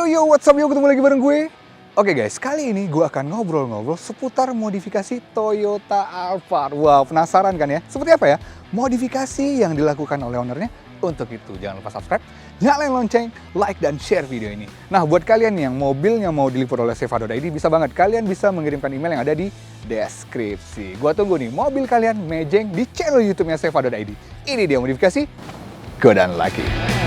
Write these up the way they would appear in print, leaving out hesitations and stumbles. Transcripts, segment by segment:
Yo, what's up, ketemu lagi bareng gue. Oke guys, kali ini gue akan ngobrol-ngobrol seputar modifikasi Toyota Alphard. Wow, penasaran kan ya? Seperti apa ya modifikasi yang dilakukan oleh ownernya? Untuk itu jangan lupa subscribe, nyalain lonceng, like, dan share video ini. Nah, buat kalian yang mobilnya mau diliput oleh Seva.id, bisa banget kalian bisa mengirimkan email yang ada di deskripsi. Gua tunggu nih mobil kalian mejeng di channel YouTube-nya Seva.id. Ini dia modifikasi Godan Laki.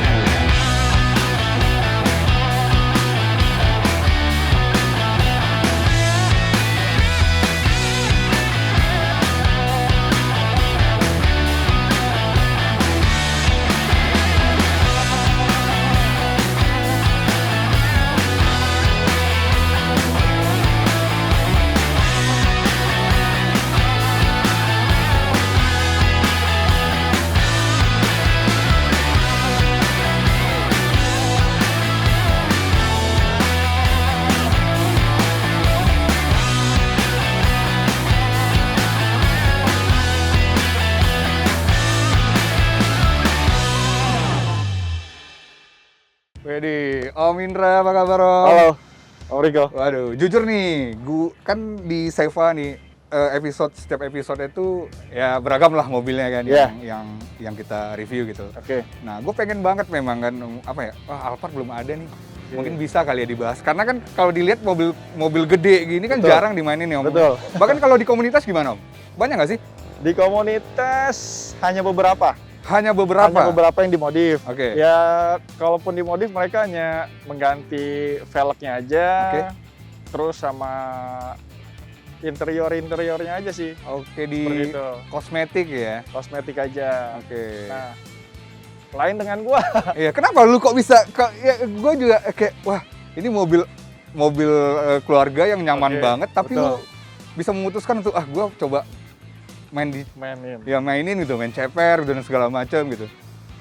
Wedi, Om Indra, apa kabar Om? Halo, Om Riko. Waduh, jujur nih, gua kan di Seva nih setiap episode itu ya beragam lah mobilnya kan yang kita review gitu. Oke. Nah, gue pengen banget memang kan apa ya? Alphard belum ada nih. Mungkin bisa kali ya dibahas. Karena kan kalau dilihat mobil gede gini kan jarang dimainin nih Om. Betul. Bahkan kalau di komunitas gimana Om? Banyak nggak sih? Di komunitas hanya beberapa. Hanya beberapa yang dimodif. Oke. Ya, kalaupun dimodif mereka hanya mengganti velgnya aja. Oke. Terus sama interiornya aja sih. Oke, di Seperti itu. kosmetik ya. Kosmetik aja. Oke. Nah, lain dengan gua. Iya, kenapa lu kok bisa ya gue juga kayak wah, ini mobil keluarga yang nyaman Oke, banget tapi lu betul. bisa memutuskan untuk gue coba mainin gitu, main ceper dan segala macam gitu.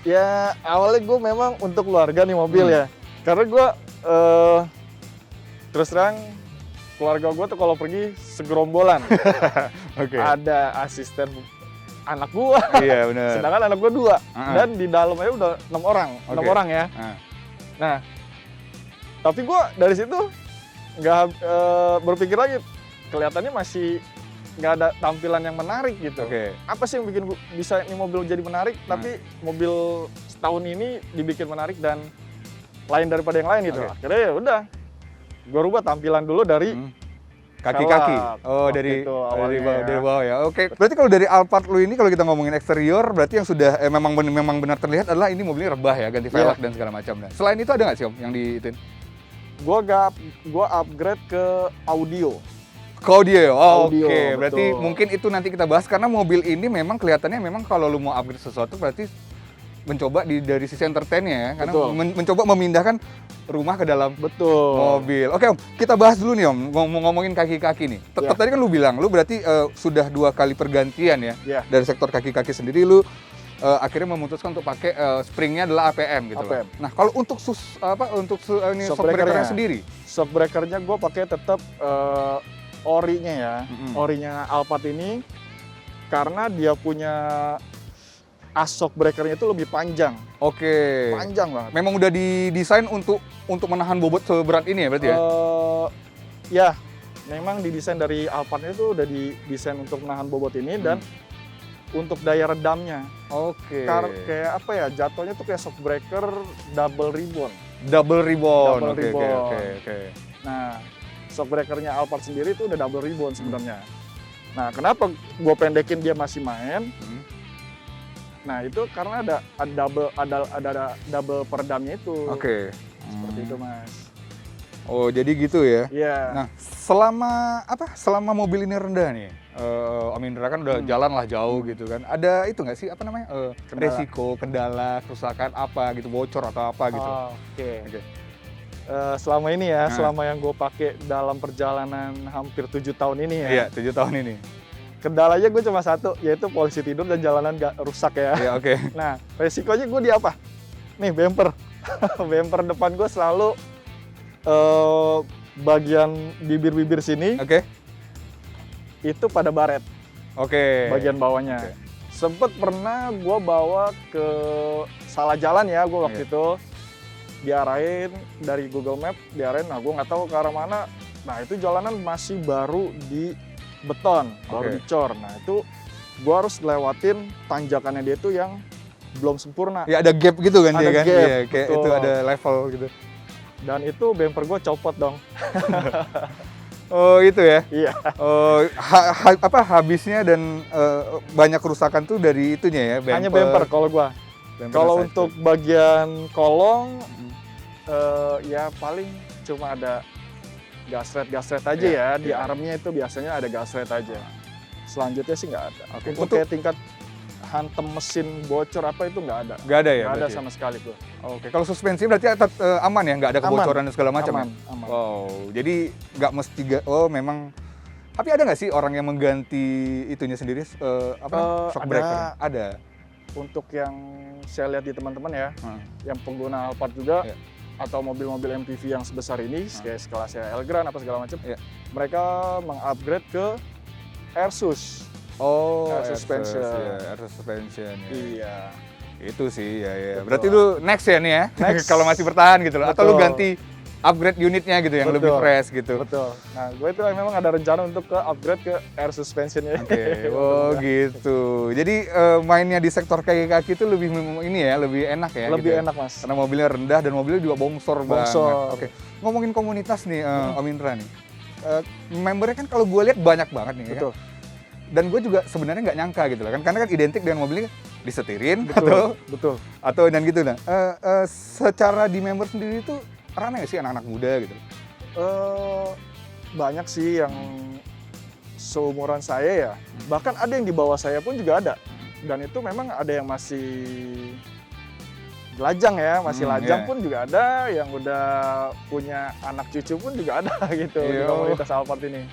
Ya, awalnya gua memang untuk keluarga nih mobil ya. Karena gua terus terang keluarga gua tuh kalau pergi segerombolan. Oke. Ada asisten anak gua. Iya, benar. Sedangkan anak gua 2 dan di dalamnya udah 6 orang. Oke. 6 orang ya. Nah, tapi gua dari situ nggak berpikir lagi, kelihatannya masih nggak ada tampilan yang menarik gitu. Oke. Apa sih yang bikin gua bisa ini mobil jadi menarik, tapi mobil setahun ini dibikin menarik dan lain daripada yang lain gitu. Oke. Akhirnya ya udah, gua rubah tampilan dulu dari Kaki-kaki. velg. Oh, Waktu dari itu awalnya dari ya. bawah ya. Oke. Berarti kalau dari Alphard lu ini kalau kita ngomongin eksterior, berarti yang sudah memang benar terlihat adalah ini mobilnya rebah ya, ganti velg dan segala macam. Nah, selain itu ada nggak sih Om yang diitin? Gua upgrade ke audio. Audio, Audio, oke. Berarti betul. mungkin itu nanti kita bahas karena mobil ini memang kelihatannya memang kalau lu mau upgrade sesuatu berarti mencoba dari sisi entertain ya, karena Betul. mencoba memindahkan rumah ke dalam Betul. mobil. Oke Om, kita bahas dulu nih Om, ngomongin kaki-kaki nih. Ya. Tadi kan lu bilang, lu berarti sudah 2 kali pergantian ya, Ya. dari sektor kaki-kaki sendiri lu akhirnya memutuskan untuk pakai springnya adalah APM gitu loh. APM. Nah kalau untuk shock breakernya sendiri, Shock breakernya gue pakai tetap orinya ya, orinya Alphard ini karena dia punya shock breakernya itu lebih panjang, oke. panjang banget. Memang udah didesain untuk menahan bobot seberat ini ya berarti ya? Ya, memang didesain dari Alphard itu udah didesain untuk menahan bobot ini dan untuk daya redamnya. Oke. Kayak apa ya, jatuhnya tuh kayak shock breaker double ribbon. Double ribbon. Double ribbon. Oke. Nah, shock breakernya Alphard sendiri itu udah double ribbon sebenarnya. Nah, kenapa gue pendekin dia masih main? Nah, itu karena ada double peredamnya itu. Oke. Seperti itu, Mas. Oh, jadi gitu ya. Iya. Nah, selama mobil ini rendah nih, Om Indra kan udah jalan lah jauh gitu kan. Ada itu nggak sih apa namanya? Resiko, kendala, kerusakan apa gitu, bocor atau apa gitu. Oke. Oke. Selama ini ya, selama yang gue pakai dalam perjalanan hampir 7 tahun ini ya. Iya, 7 tahun ini. Kendalanya gue cuma satu, yaitu polisi tidur dan jalanan gak rusak ya. Iya, oke. Nah, resikonya gue di apa? Nih, bumper. Bumper depan gue selalu bagian bibir-bibir sini Oke. itu pada baret. Oke. Bagian bawahnya. Oke. Sempet pernah gue bawa ke salah jalan ya gue waktu itu. diarahin dari Google Map, diarahin, nah gue nggak tahu ke arah mana. Nah itu jalanan masih baru di beton, baru Oke. dicor. Nah itu gue harus lewatin tanjakannya dia tuh yang belum sempurna. Ya ada gap gitu kan Ada dia kan? gap, Iya, kayak betul. itu ada level gitu. Dan itu bumper gue copot dong. Oh itu ya? Iya. Oh, habisnya dan banyak kerusakan tuh dari itunya ya, bumper. Hanya bumper kalau gue. Bumper Kalau saja. untuk bagian kolong, Mhm. ya paling cuma ada gasret aja Iya, ya. Di iya. armnya itu biasanya ada gasret aja. Selanjutnya sih nggak ada. Oke, Untuk kayak tingkat hantem mesin bocor apa itu nggak ada. Nggak ada ya? Nggak ada berarti? sama sekali tuh. Oke, kalau suspensi berarti aman ya, nggak ada kebocoran dan segala macam ya? Aman. Wow, jadi nggak mesti memang. Tapi ada nggak sih orang yang mengganti itunya sendiri, shock breaker? Ada. Untuk yang saya lihat di teman-teman ya, Hmm. yang pengguna Alphard juga, Iya. atau mobil-mobil MPV yang sebesar ini, kayak kelasnya Elgrand apa segala macam, Iya. mereka mengupgrade ke Airsus. Oh, Air suspension. Air suspension. Ya. Iya. Itu sih, ya. Betul. Berarti lu next ya nih ya, Next. kalau masih bertahan gitu loh. Atau lu Betul. ganti upgrade unitnya gitu yang lebih Betul. fresh gitu. Betul. Nah, gue itu memang ada rencana untuk ke upgrade ke air suspensionnya. Oke, oh gitu. Jadi mainnya di sektor kaki-kaki itu lebih ini ya, lebih enak ya. Lebih gitu ya? enak, Mas. Karena mobilnya rendah dan mobilnya juga bongsor banget. Bongsor. Oke, ngomongin komunitas nih, Om Indra nih. Membernya kan kalau gue lihat banyak banget nih. Ya kan? Betul. Dan gue juga sebenarnya nggak nyangka gitu loh kan, karena kan identik dengan mobilnya disetirin Betul. atau dan gitu. Nah, secara di member sendiri itu ramai nggak sih anak-anak muda gitu? Banyak sih yang seumuran saya ya. Bahkan ada yang di bawah saya pun juga ada. Dan itu memang ada yang masih lajang ya, masih lajang iya. pun juga ada, yang udah punya anak cucu pun juga ada gitu di Iya. komunitas Alphard ini.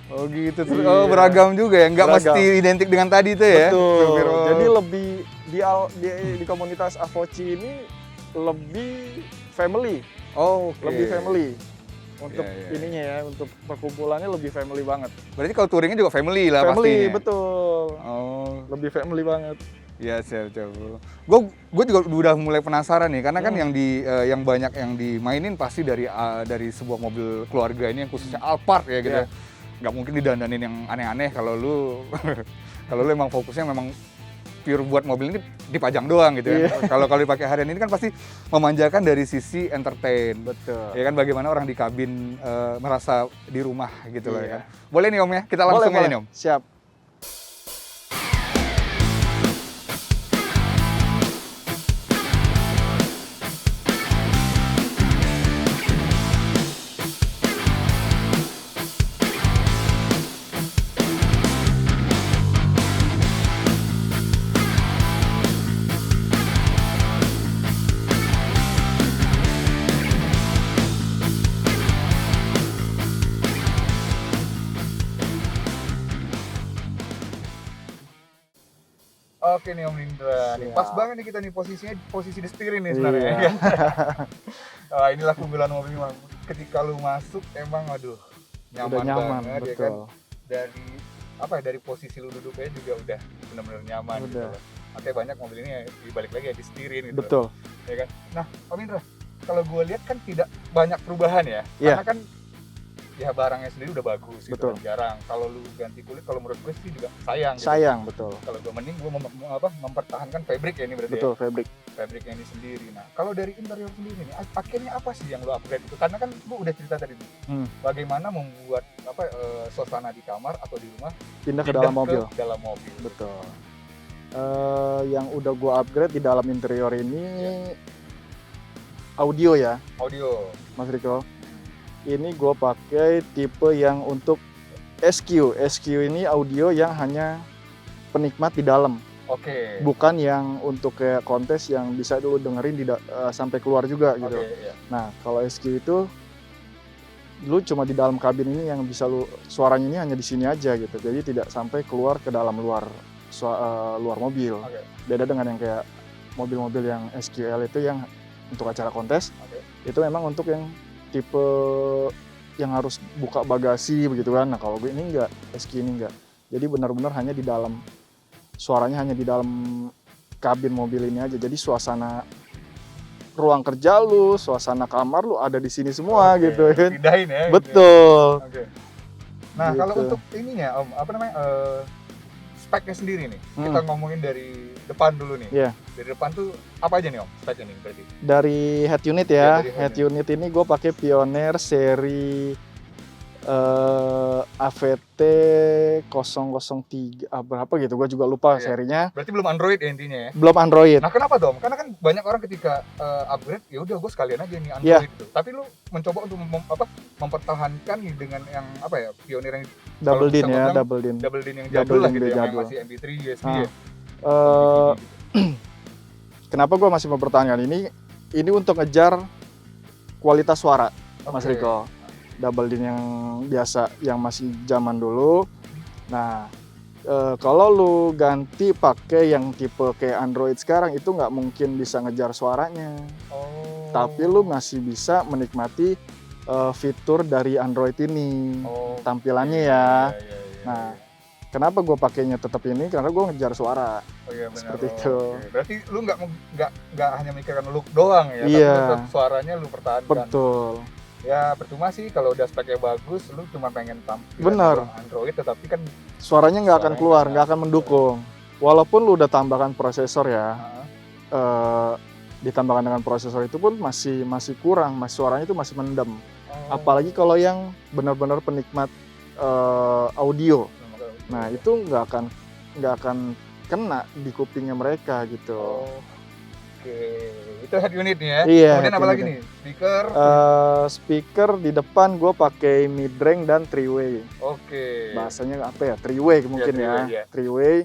Oh gitu, Iya. beragam juga ya, nggak Beragam. mesti identik dengan tadi itu ya? Betul. Supir- Jadi lebih di komunitas Avoci ini lebih family, Oh, oke. lebih family. Untuk Iya, iya. ininya ya, untuk perkumpulannya lebih family banget. Berarti kalau touringnya juga family lah Family, pastinya. betul. Oh, Lebih family banget. iya siap. Gue juga udah mulai penasaran nih, karena kan yang banyak yang dimainin pasti dari sebuah mobil keluarga ini yang khususnya Alphard ya gitu. Iya. Nggak mungkin didandanin yang aneh-aneh kalau lu kalau lu emang fokusnya memang pure buat mobil ini dipajang doang gitu ya. Iya. Kalau dipake harian ini kan pasti memanjakan dari sisi entertain. Betul. Ya kan, bagaimana orang di kabin merasa di rumah gitu loh ya Iya. kan. Boleh nih Om ya, kita langsung aja nih Om. Siap. Oke nih Om Indra, nih Siap. pas banget nih kita nih posisi di steering nih Iya. sebenarnya. Ya. Inilah keunggulan mobil ini, Bang. Ketika lu masuk emang aduh Udah nyaman, banget betul. ya kan. Dari posisi lu duduknya juga udah benar-benar nyaman gitu Udah. loh. Makanya banyak mobil ini ya, dibalik lagi ya di steering gitu. Betul. Ya kan. Nah, Om Indra, kalau gue lihat kan tidak banyak perubahan ya. Iya. Karena kan ya barangnya sendiri udah bagus gitu. Betul. Kan. Jarang. Kalau lu ganti kulit, kalau menurut gue sih juga sayang gitu. Sayang, betul. Kalau gue mending gue mempertahankan fabric ya ini berarti Betul, ya. fabric. Fabriknya ini sendiri. Nah, kalau dari interior sendiri nih, akhirnya apa sih yang lo upgrade itu? Karena kan lu udah cerita tadi nih, bagaimana membuat suasana di kamar atau di rumah Pindah ke dalam mobil. dalam mobil. Betul. Yang udah gua upgrade di dalam interior ini audio ya, Audio. Mas Riko. Ini gua pakai tipe yang untuk SQ. SQ ini audio yang hanya penikmat di dalam, Oke. bukan yang untuk kayak kontes yang bisa dulu dengerin sampai keluar juga gitu. Oke, iya. Nah, kalau SQ itu lu cuma di dalam kabin ini yang bisa suaranya ini hanya di sini aja gitu. Jadi tidak sampai keluar ke dalam luar mobil. Oke. Beda dengan yang kayak mobil-mobil yang SQL itu yang untuk acara kontes. Oke. Itu memang untuk yang tipe yang harus buka bagasi begitu kan. Nah, kalau gue ini enggak, SQ ini enggak. Jadi benar-benar hanya di dalam, suaranya hanya di dalam kabin mobil ini aja. Jadi suasana ruang kerja lu, suasana kamar lu ada di sini semua gitu kan. Pindahin ya. Betul. Oke. Nah, kalau Gitu. untuk ininya Om, apa namanya? Speknya sendiri nih. Hmm. Kita ngomongin dari depan dulu nih. Iya. Dari depan tuh apa aja nih Om speknya nih berarti? Dari head unit Ya, ya. dari Head unit ini gue pakai Pioneer seri AVT 003 berapa gitu, gue juga lupa Iya. serinya. Berarti belum Android ya intinya ya? Belum Android. Nah, kenapa Dom? Karena kan banyak orang ketika upgrade, ya udah gue sekalian aja nih Android gitu. Tapi lu mencoba untuk mempertahankan nih dengan yang apa ya? Pioneer yang Double kalau DIN bisa ya, gua bilang, double DIN. double DIN yang Double jadul lah DIN gitu ya, yang jadul. masih MP3 USB Ah. ya. Eh, Kenapa gue masih mempertahankan ini? Ini untuk ngejar kualitas suara, Mas Oke. Riko. Double DIN yang biasa, yang masih zaman dulu. Nah, kalau lu ganti pakai yang tipe kayak Android sekarang, itu nggak mungkin bisa ngejar suaranya. Oh. Tapi lu masih bisa menikmati fitur dari Android ini, Oh, tampilannya iya, ya. iya, iya, iya. Nah, kenapa gue pakainya tetap ini? Karena gue ngejar suara. Oh iya benar. Seperti itu. Oke. Berarti lu nggak hanya mikirkan look doang ya, Iya. tapi tetap suaranya lu pertahankan. Betul. Ya percuma sih kalau udah speknya bagus, lu cuma pengen tampilan Benar. doang Android, tetapi kan Suaranya nggak akan Suaranya keluar, nggak nggak akan mendukung. Walaupun lu udah tambahkan prosesor ya, ditambahkan dengan prosesor itu pun masih kurang, suaranya itu masih mendem. Apalagi kalau yang benar-benar penikmat audio. Nah, itu nggak akan kena di kupingnya mereka gitu. Oke, itu head unit nih ya. Iya, Kemudian head apa lagi unit. nih? Speaker. Speaker di depan gue pakai mid range dan three way. Oke. Bahasanya apa ya? Three way mungkin three-way, ya. iya. Three way.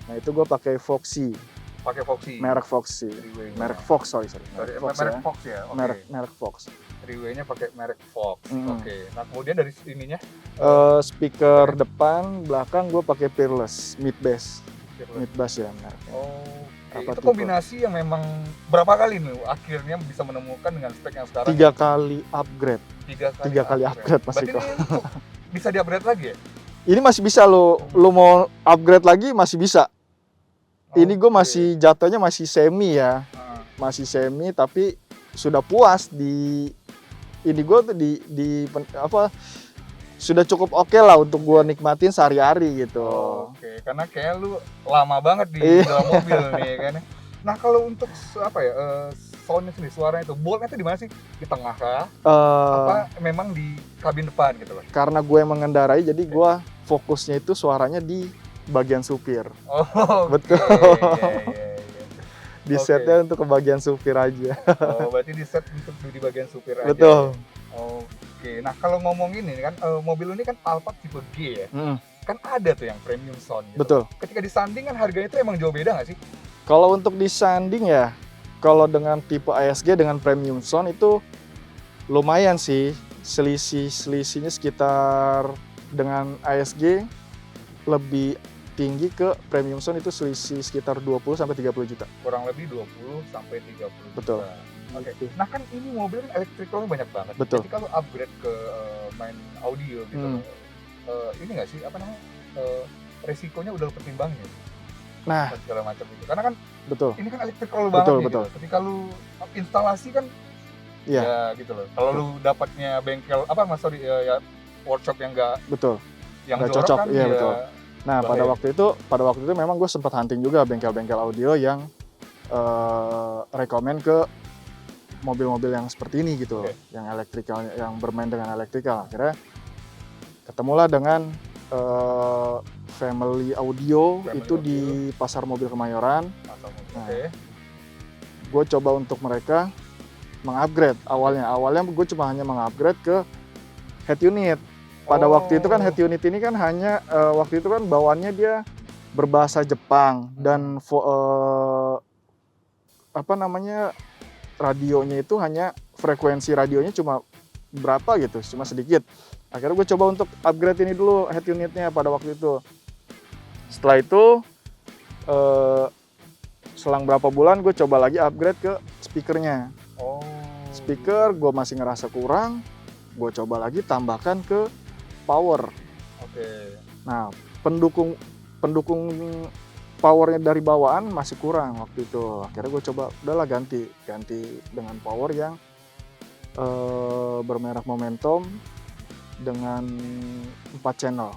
Nah, itu gue pakai Foxy, Pakai Foxy. merek Foxy. Three-way. Merek Fox, sorry. Sorry, Merek Fox merek ya. Fox ya. Oke. Merek Fox. Three-way-nya pakai merek Fox. Mm. Oke. Nah, kemudian dari ininya Speaker depan, belakang gue pakai Peerless mid bass. Mid bass ya mereknya. Oke, Apa itu tipe? kombinasi yang memang berapa kali nih akhirnya bisa menemukan dengan spek yang sekarang? 3 kali upgrade. Tiga kali upgrade, Mas Berarti Riko. ini untuk bisa di-upgrade lagi ya? Ini masih bisa lo mau upgrade lagi masih bisa. Ini gue masih jatuhnya masih semi ya, Nah, masih semi tapi sudah puas di ini gue tuh sudah cukup oke lah untuk gue nikmatin sehari-hari gitu. Oke, karena kayak lu lama banget di Iya. dalam mobil nih kan. Nah, kalau untuk apa ya, soundnya sendiri, suaranya itu, boltnya itu di mana sih? Di tengah kah? Apa memang di kabin depan gitu loh? Karena gue yang mengendarai jadi gue fokusnya itu suaranya di bagian supir. Oh, Betul. Iya. Di Oke. setnya untuk ke bagian supir aja. Oh, berarti di set untuk di bagian supir aja. Betul. Oke, nah kalau ngomongin ini kan, mobil ini kan Alphard tipe G ya? Mm, Kan ada tuh yang premium sound gitu. betul. Ketika disanding kan harganya itu emang jauh beda nggak sih? Kalau untuk disanding ya, kalau dengan tipe ASG dengan premium sound itu lumayan sih. Selisihnya sekitar dengan ASG lebih tinggi ke premium sound itu selisih sekitar 20 sampai 30 juta. Kurang lebih 20 sampai 30 juta. Betul. Oke. Gitu. Nah kan ini mobil kan elektrikalnya banyak banget. Betul. Jadi kalau upgrade ke main audio gitu, ini nggak sih apa namanya, resikonya udah pertimbangin Nah, segala macam itu. Karena kan betul. ini kan elektrikal banget nih, Betul. gitu. Ketika lu instalasi kan, Iya, ya gitu loh. Kalau lu dapatnya bengkel ya workshop yang betul. yang Nggak jorok cocok, kan, iya, ya betul. Nah, pada bahaya. waktu itu memang gue sempat hunting juga bengkel-bengkel audio yang rekomen ke mobil-mobil yang seperti ini gitu, Oke. yang elektrikal, yang bermain dengan elektrikal. Akhirnya ketemulah dengan Family Audio Family itu Audio. di Pasar Mobil Kemayoran. Asal mobil. Nah. Oke. Gue coba untuk mereka mengupgrade. Awalnya gue cuma hanya mengupgrade ke head unit. Pada waktu itu kan head unit ini kan hanya waktu itu kan bawaannya dia berbahasa Jepang dan radionya itu hanya frekuensi radionya cuma berapa gitu, cuma sedikit. Akhirnya gue coba untuk upgrade ini dulu head unitnya pada waktu itu. Setelah itu selang berapa bulan gue coba lagi upgrade ke speakernya. Speaker gue masih ngerasa kurang, gue coba lagi tambahkan ke power. Oke. Nah, pendukung powernya dari bawaan masih kurang waktu itu. Akhirnya gue coba udahlah ganti dengan power yang bermerek Momentum dengan 4 channel.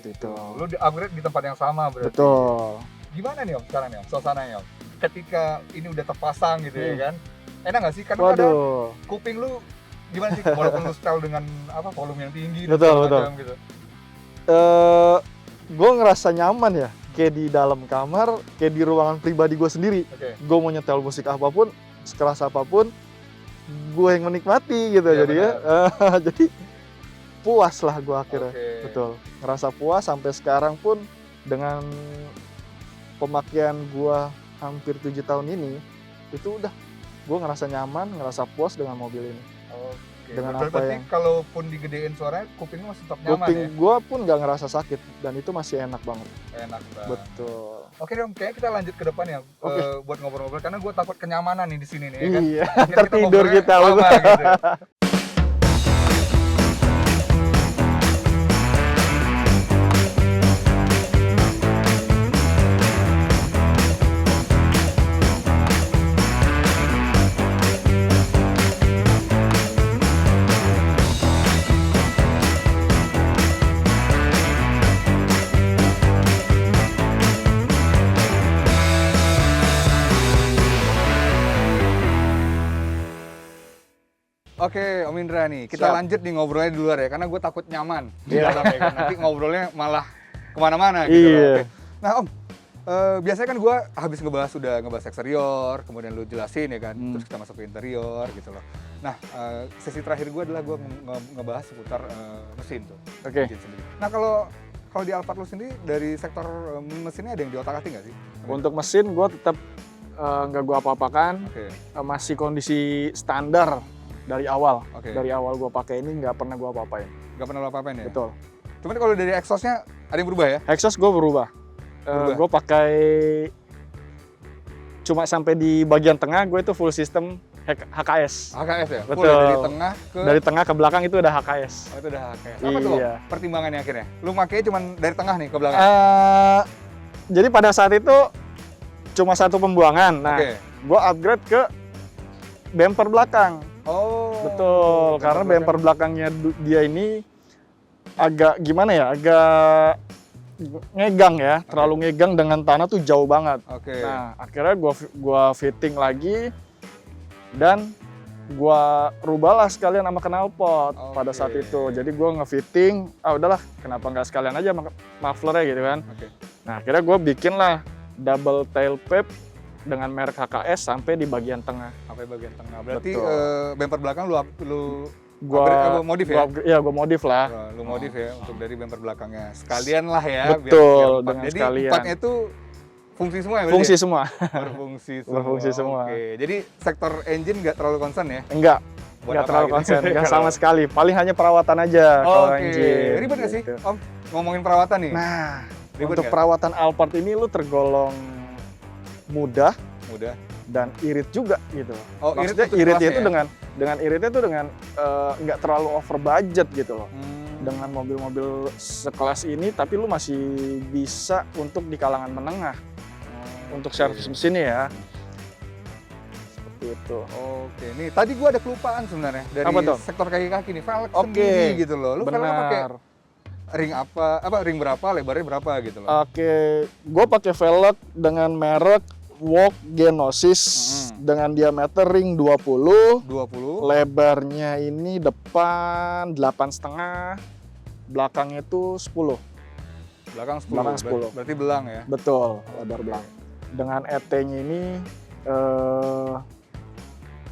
Gitu. Lu di-upgrade di tempat yang sama berarti. Betul. Gimana nih Om sekarang nih Om, suasananya Om? Ketika ini udah terpasang gitu ya kan, enak nggak sih? Karena kadang Waduh. kuping lu gimana sih? Walaupun lu setel dengan volume yang tinggi, dan Betul, segala betul. macam gitu. Gue ngerasa nyaman ya, kayak di dalam kamar, kayak di ruangan pribadi gue sendiri. Oke. Gue mau nyetel musik apapun, sekeras apapun, gue yang menikmati gitu. Iya, Jadi ya, jadi puas lah gue akhirnya. Oke. Betul, ngerasa puas sampai sekarang pun dengan pemakaian gue hampir 7 tahun ini, itu udah gue ngerasa nyaman, ngerasa puas dengan mobil ini. Oke. Dengan Berarti apa yang kalaupun digedein suaranya, kuping lu masih tetap nyaman kuping ya? gue pun nggak ngerasa sakit dan itu masih enak banget. Enak banget. Betul. Oke dong, kayaknya kita lanjut ke depan ya, Oke. buat ngobrol-ngobrol karena gue takut kenyamanan nih di sini nih, ya kan? Iya, Akhirnya tertidur ngobrolnya kita. lama gitu. Oke, Om Indra nih, kita Siap. lanjut nih ngobrolnya di luar ya, karena gue takut nyaman di Iya. dalam ya kan. Nanti ngobrolnya malah kemana-mana gitu Iya. loh. Oke. Nah Om, biasanya kan gue habis ngebahas eksterior, kemudian lu jelasin ya kan, terus kita masuk ke interior gitu loh. Nah, sesi terakhir gue adalah gue ngebahas seputar mesin tuh, Oke. engine sendiri. Nah kalau di Alphard lu sendiri dari sektor mesinnya ada yang diotak-atik nggak sih? Untuk mesin gue tetap nggak gue apa-apakan, Oke, masih kondisi standar dari awal. oke. Dari awal gue pakai ini nggak pernah gue apa-apain. Nggak pernah lu apa-apain ya? Betul. Cuman kalau dari exhaustnya ada yang berubah ya? Exhaust gue berubah. Berubah? Gue pakai cuma sampai di bagian tengah gue itu full system HKS. HKS ya? Full Betul. ya, dari tengah ke... Dari tengah ke belakang itu ada HKS. Oh itu udah HKS. Apa tuh Iya. pertimbangannya akhirnya? Lu makanya cuma dari tengah nih ke belakang? Jadi pada saat itu cuma satu pembuangan. Nah, Oke. gue upgrade ke bumper belakang. Oh. Betul, karena bumper belakangnya dia ini agak gimana ya, agak ngegang ya, terlalu ngegang dengan tanah tuh jauh banget. Oke. Nah, akhirnya gua fitting lagi dan gua rubahlah sekalian sama knalpot pada saat Oke. itu. Jadi gua ngefitting, udahlah, kenapa nggak sekalian aja mufflernya gitu kan. Oke. Nah, akhirnya gua bikin lah double tail pipe dengan merek HKS sampai di bagian tengah. Sampai bagian tengah. Berarti Betul. bumper belakang lu Gua modif ya? Iya, gua modif lah. Wah, lu modif ya untuk dari bumper belakangnya. Sekalian lah ya. Betul, empat. dengan Jadi sekalian. empatnya itu fungsi semua ya? berarti Fungsi ya? semua. Berfungsi semua. Berfungsi semua. Oke. Jadi sektor engine nggak terlalu concern ya? Enggak, Buat enggak apa terlalu gitu? konsen, enggak Kalau- sama sekali. Paling hanya perawatan aja kalau Oke. engine. Ribet nggak sih, gitu. Om? Ngomongin perawatan nih. Nah, Ribet untuk nggak? perawatan Alphard ini lu tergolong mudah Mudah. dan irit juga gitu. Oh, irit Maksudnya untuk iritnya kelasnya itu ya? dengan iritnya itu dengan nggak terlalu over budget gitu loh. Hmm. Dengan mobil-mobil sekelas ini, tapi lu masih bisa untuk di kalangan menengah untuk servis mesinnya ya. Seperti itu. Oke, nih tadi gua ada kelupaan sebenarnya dari Apa tuh? sektor kaki-kaki nih, velg Oke. sendiri gitu loh. Lu velgnya pakai Benar. ring berapa, lebarnya berapa gitu loh. Oke, gue pakai velg dengan merek Walk Genosis dengan diameter ring 20, 20. lebarnya ini depan 8,5, belakangnya itu 10. Belakang 10. Belakang 10. Berarti belang ya. Betul, lebar belakang. Dengan ET-nya ini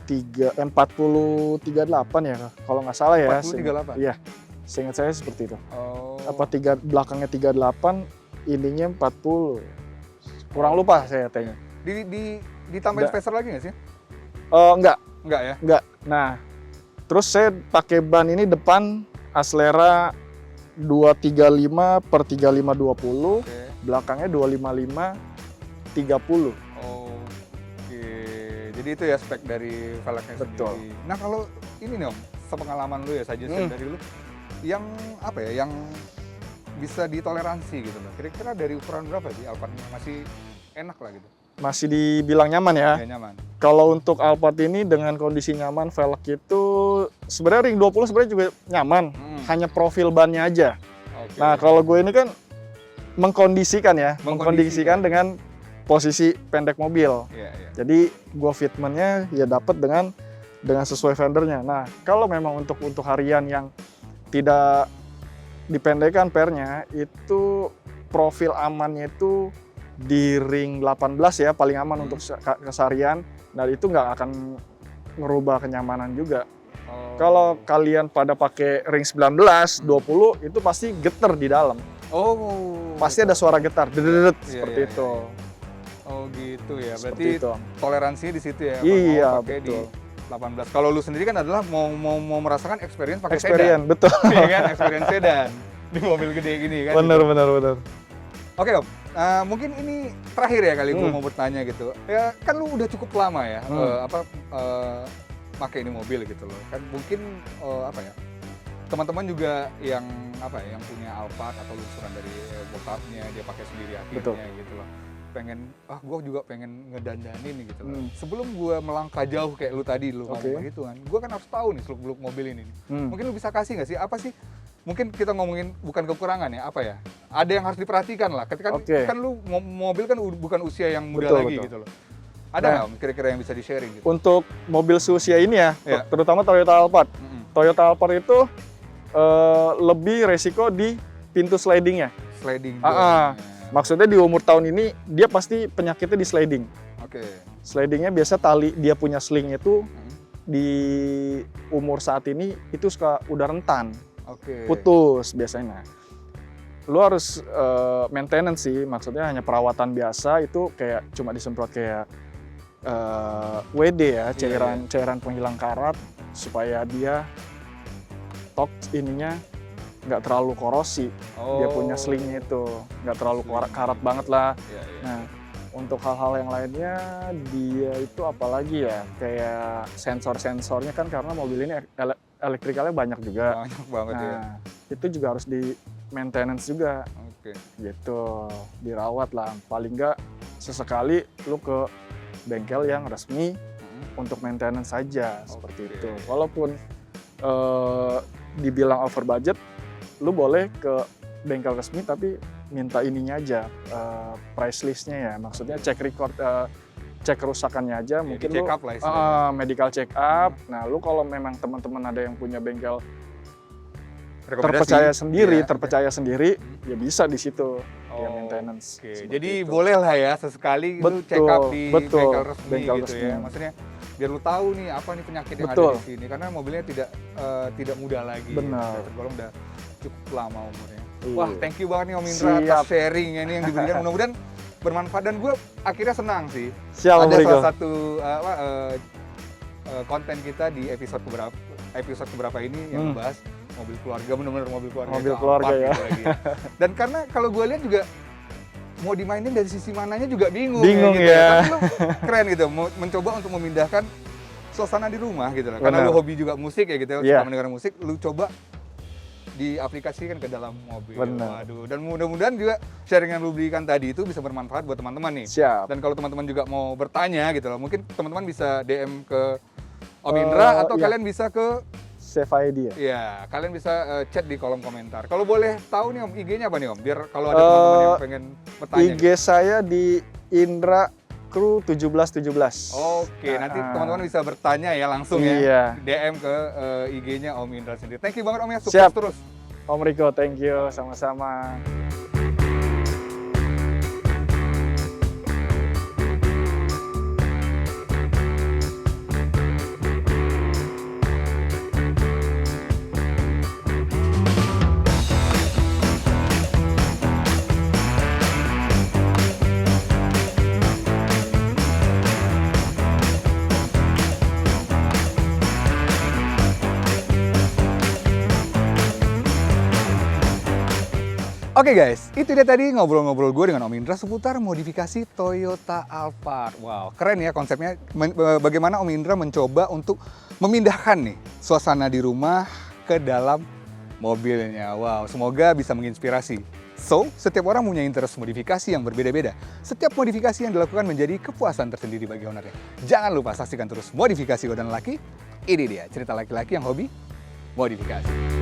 4038 ya, kalau nggak salah ya. 4038. Iya, seingat saya seperti itu. Oh. Apa belakangnya 38, ininya 40. Kurang lupa saya ET-nya. Ditambahin Nggak. spacer lagi nggak sih? Enggak. Enggak ya? Enggak. Nah, terus saya pakai ban ini depan Aslera 235 per 3520, Oke. belakangnya 255 30. Oke. Jadi itu ya spek dari velgnya Betul. sendiri. Nah, kalau ini nih Om, sepengalaman lu ya saja dari lu yang apa ya, yang bisa ditoleransi gitu loh. Kira-kira dari ukuran berapa sih Alphard masih enak lah gitu? Masih dibilang nyaman ya. Ya nyaman. Kalau untuk Alphard ini dengan kondisi nyaman, velg itu sebenarnya ring 20 sebenarnya juga nyaman, hanya profil bannya aja. Oke. Nah, kalau gue ini kan mengkondisikan dengan posisi pendek mobil. Iya, iya. Jadi gue fitmentnya ya dapat dengan sesuai fendernya. Nah, kalau memang untuk harian yang tidak dipendekkan pernya, itu profil amannya itu di ring 18 ya, paling aman untuk keseharian. Dan itu nggak akan ngerubah kenyamanan juga. Kalau kalian pada pakai ring 19, 20 itu pasti getar di dalam. Pasti ada suara getar, dedet seperti itu. Oh gitu ya, berarti Seperti itu. toleransinya di situ ya. Iya, mau pakai betul. di 18. Kalau lu sendiri kan adalah mau merasakan experience pakai sedan. Experience, betul. Iya kan, experience sedan di mobil gede gini kan. Bener. Oke Om, mungkin ini terakhir ya kali gue mau bertanya gitu. Ya kan lu udah cukup lama ya, pakai ini mobil gitu loh. Kan mungkin teman-teman juga yang yang punya Alphard atau lulusan dari bokapnya dia pakai sendiri akhirnya gitu loh. Gue juga pengen ngedandanin nih gitu loh. Sebelum gue melangkah jauh kayak lu tadi lu ngomong gitu kan, gue kan harus tahu nih seluk-beluk mobil ini. Mungkin lu bisa kasih nggak sih apa sih? Mungkin kita ngomongin bukan kekurangan ya, ada yang harus diperhatikan lah. Ketika kan lu mobil kan bukan usia yang muda lagi gitu loh. Ada nggak kira-kira yang bisa di-sharing gitu? Untuk mobil seusia ini ya, terutama Toyota Alphard. Toyota Alphard itu lebih resiko di pintu slidingnya. Sliding. Maksudnya di umur tahun ini dia pasti penyakitnya di sliding. Oke. Slidingnya biasa tali dia punya sling itu di umur saat ini itu suka udah rentan. Putus biasanya. Lu harus maintenance sih, maksudnya hanya perawatan biasa itu kayak cuma disemprot kayak WD ya, cairan penghilang karat supaya dia ininya nggak terlalu korosi. Dia punya slingnya itu nggak terlalu karat banget lah. Nah, untuk hal-hal yang lainnya dia itu apalagi ya, kayak sensor-sensornya kan karena mobil ini elektrikalnya banyak juga. Banyak banget ya. Itu juga harus di maintenance juga. Gitu, dirawat lah. Paling nggak sesekali lu ke bengkel yang resmi untuk maintenance saja seperti itu. Walaupun dibilang over budget, lu boleh ke bengkel resmi tapi minta ininya aja, price listnya ya. Maksudnya cek record, cek kerusakannya aja. Mungkin lu medical check up. Nah, lu kalau memang teman-teman ada yang punya bengkel terpercaya sendiri, ya bisa di situ ya maintenance. Jadi boleh lah ya sesekali lu check up di bengkel resmi gitu ya. Maksudnya biar lu tahu nih apa nih penyakit yang ada di sini, karena mobilnya tidak muda lagi. Benar. Tergolong udah cukup lama umurnya. Wah, thank you banget nih Om Indra atas sharing ini yang diberikan. Mudah-mudahan bermanfaat dan gue akhirnya senang sih. Ada salah satu konten kita di episode keberapa ini yang membahas mobil keluarga, benar-benar mobil keluarga. Mobil keluarga ya. Gitu lagi. Dan karena kalau gue lihat juga mau dimainin dari sisi mananya juga bingung gitu ya. Tapi lu keren gitu, mencoba untuk memindahkan suasana di rumah gitu lah. Karena lu hobi juga musik ya gitu, suka mendengar musik, lu coba diaplikasikan ke dalam mobil. Waduh, dan mudah-mudahan juga sharing yang lu berikan tadi itu bisa bermanfaat buat teman-teman nih. Dan kalau teman-teman juga mau bertanya gitu loh, mungkin teman-teman bisa DM ke Om Indra atau kalian bisa ke Save ID ya? Iya, kalian bisa chat di kolom komentar. Kalau boleh tahu nih Om, IG-nya apa nih Om? Biar kalau ada teman-teman yang pengen bertanya. IG saya di Indra Crew 1717. Oke, nanti teman-teman bisa bertanya ya langsung ya. DM ke IG-nya Om Indra sendiri. Thank you banget Om ya, sukses terus. Om Riko, thank you, sama-sama. Oke guys, itu dia tadi ngobrol-ngobrol gue dengan Om Indra seputar modifikasi Toyota Alphard. Wow, keren ya konsepnya. Bagaimana Om Indra mencoba untuk memindahkan nih suasana di rumah ke dalam mobilnya. Wow, semoga bisa menginspirasi. So, setiap orang punya interest modifikasi yang berbeda-beda. Setiap modifikasi yang dilakukan menjadi kepuasan tersendiri bagi ownernya. Jangan lupa saksikan terus Modifikasi Godaan Laki. Ini dia cerita laki-laki yang hobi modifikasi.